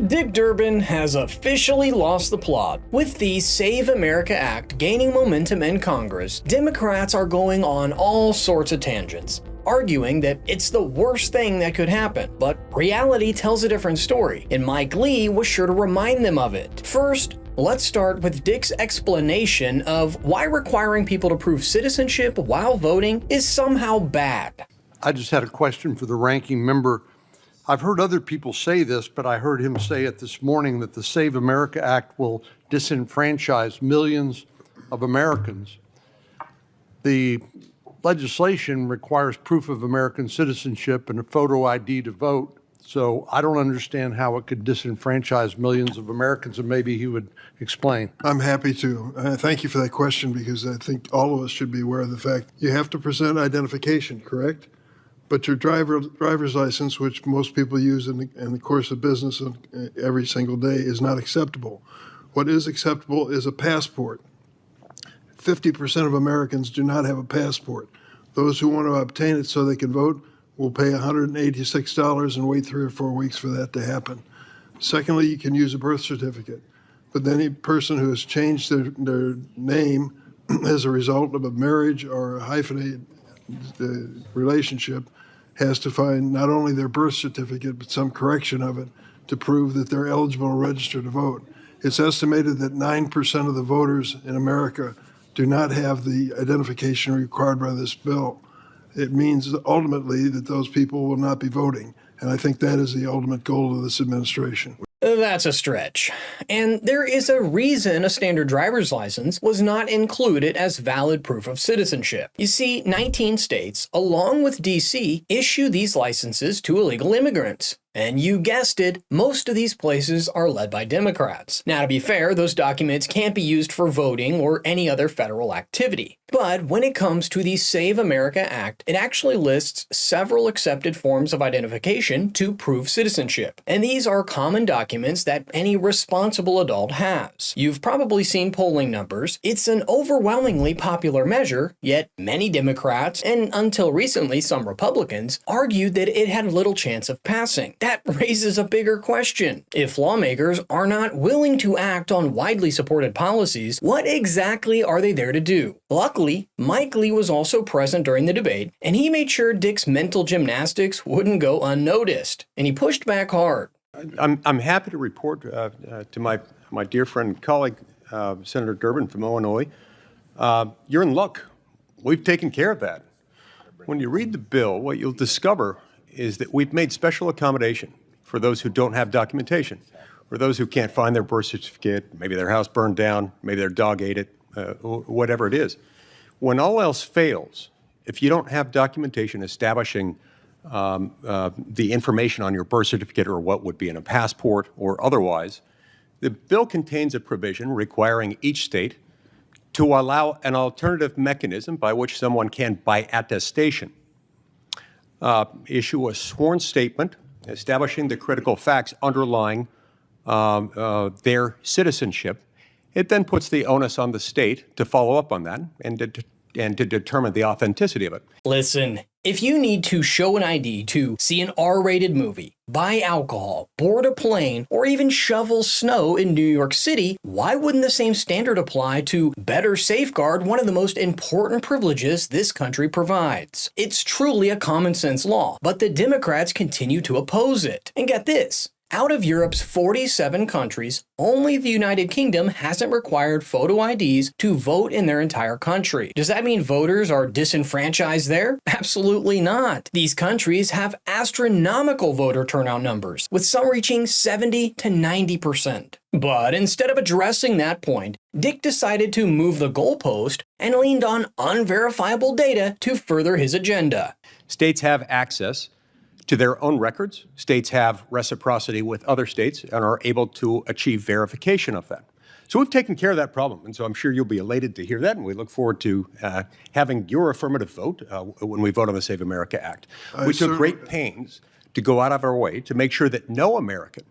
Dick Durbin has officially lost the plot. With the Save America Act gaining momentum in Congress, Democrats are going on all sorts of tangents, arguing that it's the worst thing that could happen. But reality tells a different story, and Mike Lee was sure to remind them of it. First, let's start with Dick's explanation of why requiring people to prove citizenship while voting is somehow bad. I just had a question for the ranking member. I've heard other people say this, but I heard him say it this morning that the Save America Act will disenfranchise millions of Americans. The legislation requires proof of American citizenship and a photo ID to vote. So I don't understand how it could disenfranchise millions of Americans, and maybe he would explain. I'm happy to. Thank you for that question, because I think all of us should be aware of the fact you have to present identification, correct? But your driver's license, which most people use in the course of business every single day, is not acceptable. What is acceptable is a passport. 50% of Americans do not have a passport. Those who want to obtain it so they can vote will pay $186 and wait 3 or 4 weeks for that to happen. Secondly, you can use a birth certificate. But then a person who has changed their name as a result of a marriage or a hyphenated relationship has to find not only their birth certificate, but some correction of it to prove that they're eligible to register to vote. It's estimated that 9% of the voters in America do not have the identification required by this bill. It means ultimately that those people will not be voting. And I think that is the ultimate goal of this administration. That's a stretch. And there is a reason a standard driver's license was not included as valid proof of citizenship. You see, 19 states, along with DC, issue these licenses to illegal immigrants. And you guessed it, most of these places are led by Democrats. Now, to be fair, those documents can't be used for voting or any other federal activity. But when it comes to the Save America Act, it actually lists several accepted forms of identification to prove citizenship. And these are common documents that any responsible adult has. You've probably seen polling numbers. It's an overwhelmingly popular measure, yet many Democrats, and until recently some Republicans, argued that it had little chance of passing. That raises a bigger question. If lawmakers are not willing to act on widely supported policies, what exactly are they there to do? Luckily, Mike Lee was also present during the debate, and he made sure Dick's mental gymnastics wouldn't go unnoticed, and he pushed back hard. I'm happy to report to my dear friend and colleague, Senator Durbin from Illinois, you're in luck. We've taken care of that. When you read the bill, what you'll discover is that we've made special accommodation for those who don't have documentation, for those who can't find their birth certificate, maybe their house burned down, maybe their dog ate it, whatever it is. When all else fails, if you don't have documentation establishing the information on your birth certificate or what would be in a passport or otherwise, the bill contains a provision requiring each state to allow an alternative mechanism by which someone can, by attestation, issue a sworn statement establishing the critical facts underlying their citizenship. It then puts the onus on the state to follow up on that and to determine the authenticity of it. Listen, if you need to show an ID to see an R-rated movie, buy alcohol, board a plane, or even shovel snow in New York City, why wouldn't the same standard apply to better safeguard one of the most important privileges this country provides? It's truly a common sense law, but the Democrats continue to oppose it. And get this. Out of Europe's 47 countries, only the United Kingdom hasn't required photo IDs to vote in their entire country. Does that mean voters are disenfranchised there? Absolutely not. These countries have astronomical voter turnout numbers, with some reaching 70 to 90%. But instead of addressing that point, Dick decided to move the goalpost and leaned on unverifiable data to further his agenda. States have access to their own records. States have reciprocity with other states and are able to achieve verification of that. So we've taken care of that problem, and so I'm sure you'll be elated to hear that, and we look forward to having your affirmative vote when we vote on the Save America Act. We took great pains to go out of our way to make sure that no American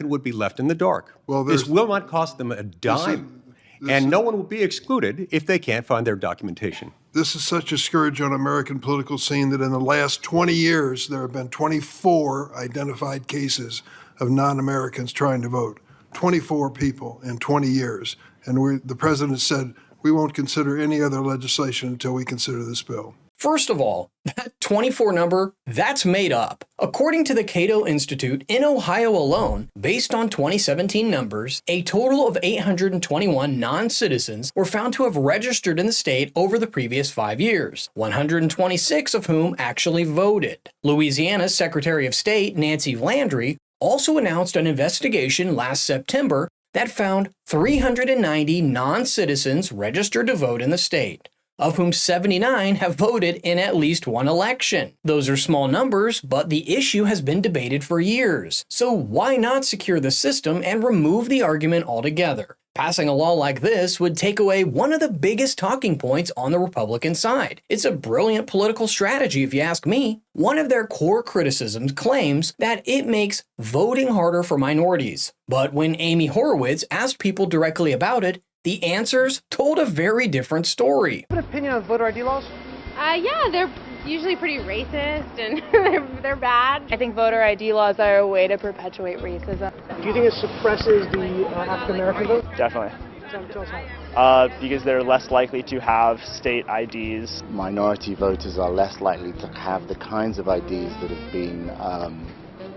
would be left in the dark. Well, this will not cost them a dime, and no one will be excluded if they can't find their documentation. This is such a scourge on American political scene that in the last 20 years, there have been 24 identified cases of non-Americans trying to vote. 24 people in 20 years. And the president said, we won't consider any other legislation until we consider this bill. First of all, that 24 number, that's made up. According to the Cato Institute, in Ohio alone, based on 2017 numbers, a total of 821 non-citizens were found to have registered in the state over the previous 5 years, 126 of whom actually voted. Louisiana's Secretary of State, Nancy Landry, also announced an investigation last September that found 390 non-citizens registered to vote in the state, of whom 79 have voted in at least one election. Those are small numbers, but the issue has been debated for years. So why not secure the system and remove the argument altogether? Passing a law like this would take away one of the biggest talking points on the Republican side. It's a brilliant political strategy if you ask me. One of their core criticisms claims that it makes voting harder for minorities. But when Amy Horowitz asked people directly about it, the answers told a very different story. What opinion on voter ID laws? Yeah, they're usually pretty racist and they're bad. I think voter ID laws are a way to perpetuate racism. Do you think it suppresses the African American vote? Definitely. Tell us how. Because they're less likely to have state IDs. Minority voters are less likely to have the kinds of IDs that have been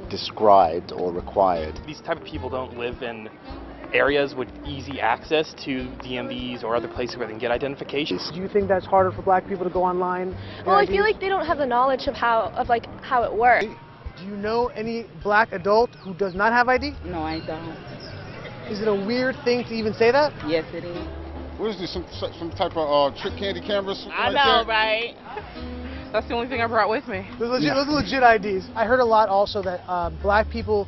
described or required. These type of people don't live in areas with easy access to DMVs or other places where they can get identifications. Do you think that's harder for black people to go online? Well, I feel like they don't have the knowledge of how it works. Do you know any black adult who does not have ID? No, I don't. Is it a weird thing to even say that? Yes, it is. What is this, some type of trick candy camera? I know, right? That's the only thing I brought with me. Those are legit IDs. I heard a lot also that black people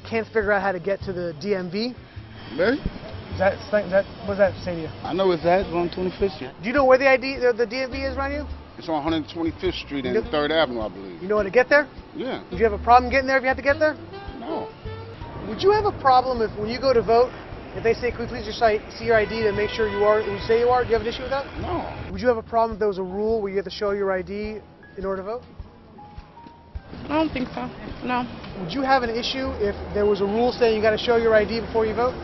can't figure out how to get to the DMV. Really? What does that say to you? I know it's on 25th Street. Do you know where the DMV is around you? It's on 125th Street and 3rd Avenue, I believe. You know how to get there? Yeah. Would you have a problem getting there if you had to get there? No. Would you have a problem if when you go to vote, if they say, could we please just see your ID to make sure you are who you say you are? Do you have an issue with that? No. Would you have a problem if there was a rule where you had to show your ID in order to vote? I don't think so. No. Would you have an issue if there was a rule saying you got to show your ID before you vote?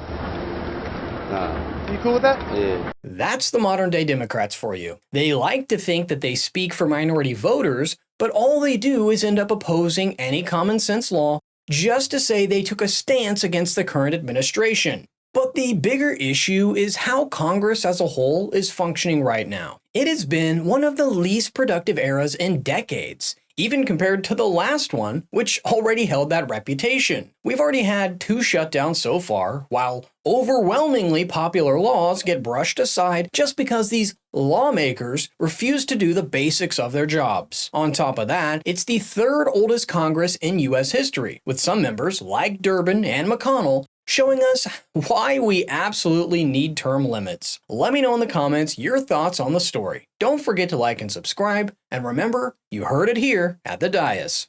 Nah. Are you cool with that? Yeah. That's the modern day Democrats for you. They like to think that they speak for minority voters, but all they do is end up opposing any common sense law just to say they took a stance against the current administration. But the bigger issue is how Congress as a whole is functioning right now. It has been one of the least productive eras in decades, even compared to the last one, which already held that reputation. We've already had 2 shutdowns so far, while overwhelmingly popular laws get brushed aside just because these lawmakers refuse to do the basics of their jobs. On top of that, it's the 3rd oldest Congress in U.S. history, with some members like Durbin and McConnell showing us why we absolutely need term limits. Let me know in the comments your thoughts on the story. Don't forget to like and subscribe, and remember, you heard it here at the Dais.